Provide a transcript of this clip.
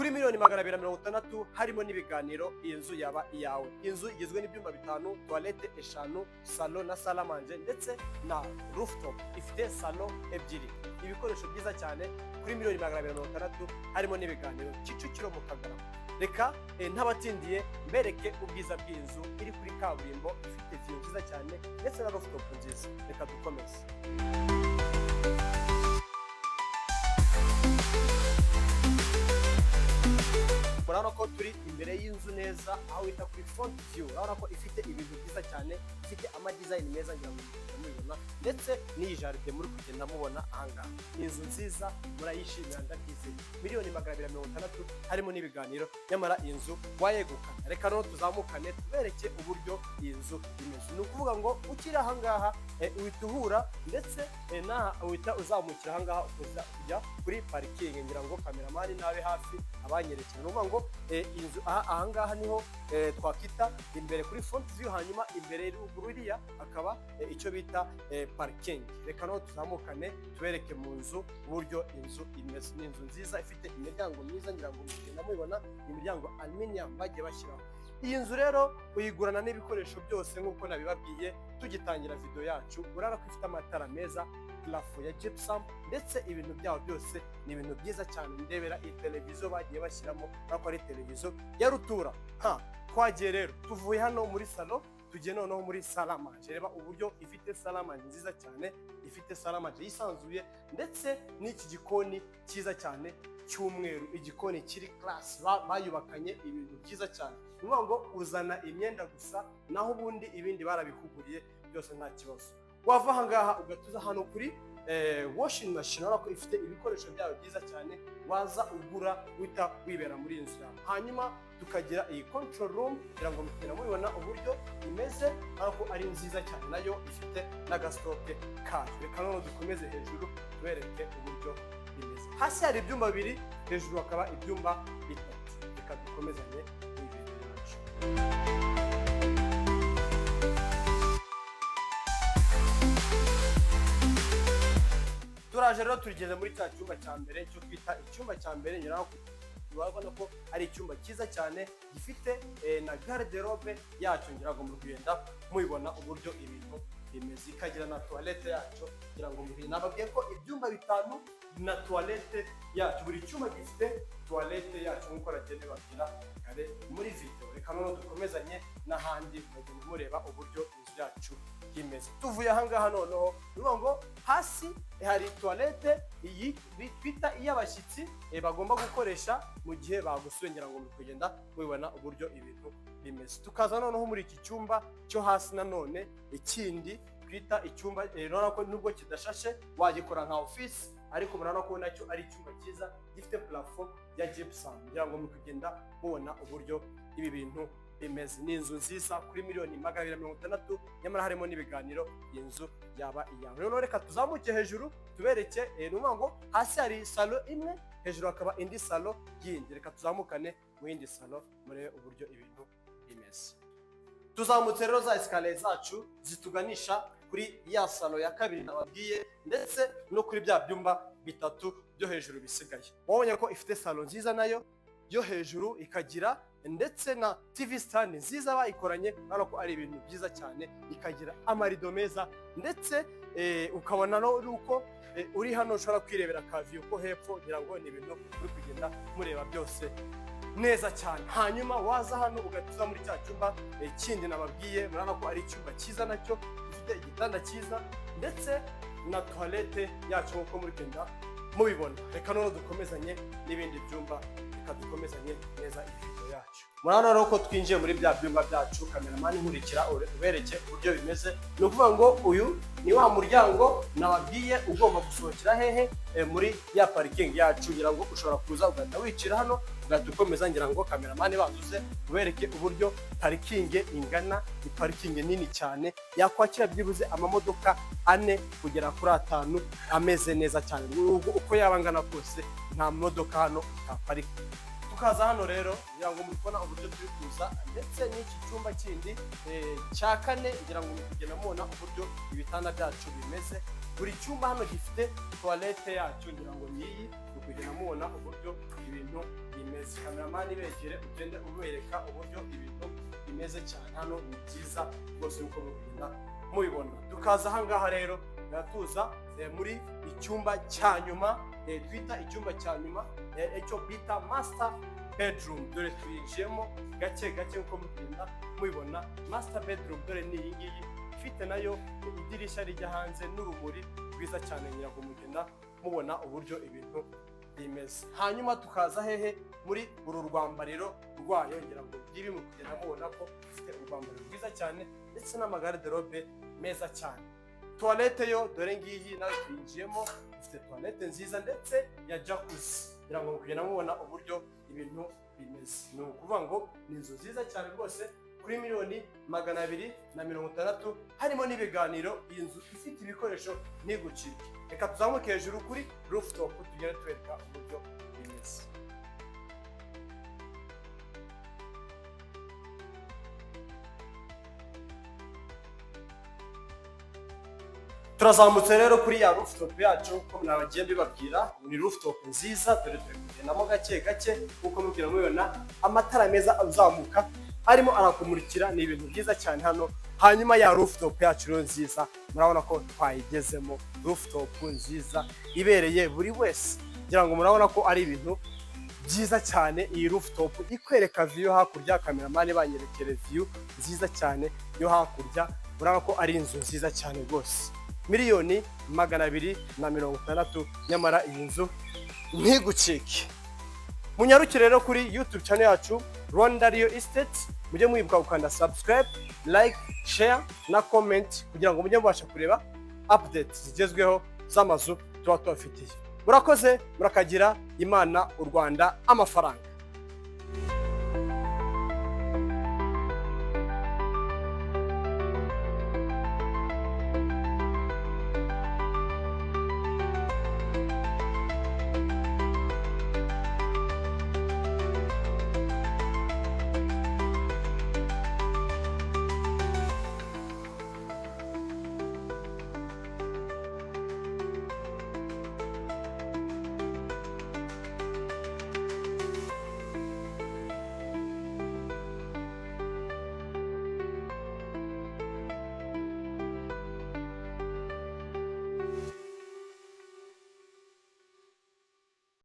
kuri miliyoni 260 harimo n'ibiganiro. Iyi nzu yaba iyawe. Inzu igizwe n'ibyumba 5, toilette 5, salon na salle à manger ndetse na rooftop ifite salon ebyiri. Ibikoresho byiza cyane kuri miliyoni 260 harimo n'ibiganiro. Kicukiro mu Kagarama. Reka ntabatindiye mbereke ubwiza bw'inzu iri kuri kaburimbo ifite view nziza cyane ndetse na rooftop nziza. Reka dukomeze. Urabona ko turi imbere y'inzu neza aho wita kuri front view. Urabona ko ifite ibintu byiza cyane, ifite ama design meza ngira ngo mubibona, ndetse n'iyi jaride muri kugenda mubona ahangaha. Inzu nziza murayishimira ndabizi. Miliyoni 260 harimo n'ibiganiro, nyamara inzu wayegukana. Reka no tuzamukane tubereke uburyo iyi nzu imeze. Ni ukuvuga ngo ukiri ahangaha uhita uhura ndetse naha uhita uzamukira ahangaha kujya kuri parking. Ngira ngo kameramani nabe hafi abanyerekera. Nuvuga ngo inzu ahangaha niho twakita imbere kuri front view, hanyuma imbere rugururiya akaba icyo bita parking. Reka no tuzamukane tubereke mu nzu uburyo inzu imeze. Ni inzu nziza ifite imiryango myiza ngira ngo mugenda mubibona, imiryango aluminium bagiye bashyiraho. Iyi nzu rero uyigurana n'ibikoresho byose nk'uko nabibabwiye tugitangira video yacu. Urara ko ifite amatara meza, plafo ya gypsum ndetse ibintu byaho byose ni ibintu byiza cyane. Ndebera iyi televiziyo bagiye bashyiramo nako ari televiziyo ya rutura. Twagiye rero tuvuye hano muri salon tugiye noneho muri salle à manger. Reba uburyo ifite salle à manger nziza cyane, ifite salle à manger yisanzuye ndetse n'iki gikoni cyiza cyane cy'umweru. Igikoni kiri class, bayubakanye ibintu byiza cyane. Nuvuga ngo uzana imyenda gusa, naho ubundi ibindi barabikuguriye byose nta kibazo. Wava ahangaha ugatuza hano kuri washing machine. Urabona ko ifite ibikoresho byayo byiza cyane, waza ugura wita wibera muri inzu yawe. Hanyuma tukagira iyi control room kugira ngo mukina mubibona uburyo imeze, ariko ari nziza cyane, nayo ifite n'agastoke kayo. Reka none dukomeze hejuru tubereke uburyo imeze. Hasi hari ibyumba 2, hejuru hakaba ibyumba 3. Reka dukomezanye n'ibintu byacu. Turaje rero turigeze muri cya cyumba cya mbere cyo twita icyumba cya mbere. Nyiraho urabona ko ari icyumba cyiza cyane gifite na garde-robe yacyo. Ngira ngo mugenda mubibona uburyo ibintu bimeze. Ikagira na toilette yacyo. Ngira ngo nababwiye ko ibyumba 5 na toilette yacyo. Buri cyumba gifite toilette yacyo nk'uko ragende babwira kare muri video. Reka none dukomezanye n'ahandi mugende mureba uburyo inzu yacu imeze. Tuvuye ahangaha noneho nuvuga ngo hasi hari toilette iyi twita iy'abashyitsi bagomba gukoresha mu gihe bagusuye. Ngira ngo muri kugenda mubibona uburyo ibintu bimeze. Tukaza noneho muri iki cyumba cyo hasi nanone ikindi twita icyumba. Urabona ko nubwo kidashashe wagikora nka office, ariko murabona ko nacyo ari icyumba cyiza gifite plafond ya gypsum. Ngira ngo muri kugenda mubona uburyo ibi bintu imeze. Ni inzu nziza kuri miliyoni 260, nyamara harimo n'ibiganiro. Inzu yaba iyawe. Rero reka tuzamuke hejuru tubereke. Nuvuga ngo hasi hari salon imwe, hejuru hakaba indi salon yindi. Reka tuzamukane mu yindi salon murebe uburyo ibintu bimeze. Tuzamutse rero za escalier zacu zituganisha kuri ya salon ya kabiri nababwiye, ndetse no kuri bya byumba 3 byo hejuru bisigaye. Wabonye ko ifite salon nziza nayo yo hejuru, ikagira ndetse na TV stand nziza bayikoranye. Urabona ko ari ibintu byiza cyane. Ikagira amarido meza ndetse ukabona nuko uri hano ushobora kwirebera ka view ko hepfo. Ngira ngo ni ibintu uri kugenda mureba byose neza cyane. Hanyuma waza hano ugatuza muri cya cyumba kindi nababwiye. Murabona ko ari icyumba cyiza nacyo gifite igitanda cyiza ndetse na toilette yacu nk'uko muri kugenda mubibona. Reka none dukomezanye n'ibindi byumba. Reka dukomezanye neza ifoto yacu. Murabona rero ko twinjiye muri bya byumba byacu. Kameramani nkurikira ubereke uburyo bimeze. Ni ukuvuga ngo uyu ni wa muryango nababwiye ugomba gusohokera hehe muri ya parking yacu. Ngira ngo ushobora kuza ugahita wicira hano ugahita ukomeza. Ngira ngo kameramani bazuze ubereke uburyo parking ingana. Ni parking nini cyane yakwakira byibuze amamodoka 4 kugera kuri 5 ameze neza cyane. Uko yabangana kose nta modoka hano itaparika. Tukaza hano rero ngira ngo mubona uburyo turi kuza, ndetse n'iki cyumba kindi cya 4. Ngira ngo mugenda mubona uburyo ibitanda byacu bimeze. Buri cyumba hano gifite toilette yacu. Ngira ngo niyi kugenda mubona uburyo ibintu bimeze. Kameramani begere ugende ubereka uburyo ibintu bimeze cyane. Hano ni byiza rwose uko mugenda mubibona. Dukaza ahangaha rero tuza muri icyumba cya nyuma, twita icyumba cya nyuma, icyo bita master bedroom. Dore twinjiyemo gake gake uko mugenda mubibona. Master bedroom dore ni iyi ngiyi, ifite nayo idirishya rijya hanze n'urumuri rwiza cyane, nyirago mugenda mubona uburyo ibintu bimeze. Hanyuma tukaza hehe muri uru rwambariro rwayo, ngira ngo byibi mu kugenda mubona ko ifite urwambariro rwiza cyane ndetse n'amagarderobe meza cyane. Toilette yo dore ngiyi nayo twinjiyemo, ifite toilette nziza ndetse ya jacuzzi, ngira ngo kugenda mubona uburyo ibintu bimeze. Ni ukuvuga ngo ni inzu nziza cyane rwose kuri $260,000, harimo n'ibiganiro. Iyi nzu ifite ibikoresho ntigucike. Reka tuzamuke hejuru kuri rooftop tugere twereka uburyo bimeze. Turazamutse rero kuri ya rooftop yacu, uko nabagiye mbibabwira ni rooftop nziza. Dore turi kugendamo gake gake uko mubwira mubibona, amatara meza azamuka arimo arakumurikira, ni ibintu byiza cyane hano. Hanyuma ya rooftop yacu rero nziza, murabona ko twayigezemo. Rooftop nziza ibereye buri wese, ngira ngo murabona ko ari ibintu byiza cyane. Iyi rooftop ikwereka view hakurya, kameramani banyerekere view nziza cyane yo hakurya. Murabona ko ari inzu nziza cyane rwose, $260,000. Nyamara iyi nzu ntigucike. Munyarukire rero kuri YouTube channel yacu Rwanda Real Estate, mujye mwibuka gukanda subscribe, like, share na comment kugira ngo mujye mubasha kureba updates zigezweho z'amazu tuba tubafitiye. Murakoze, murakagira Imana, u Rwanda, amafaranga.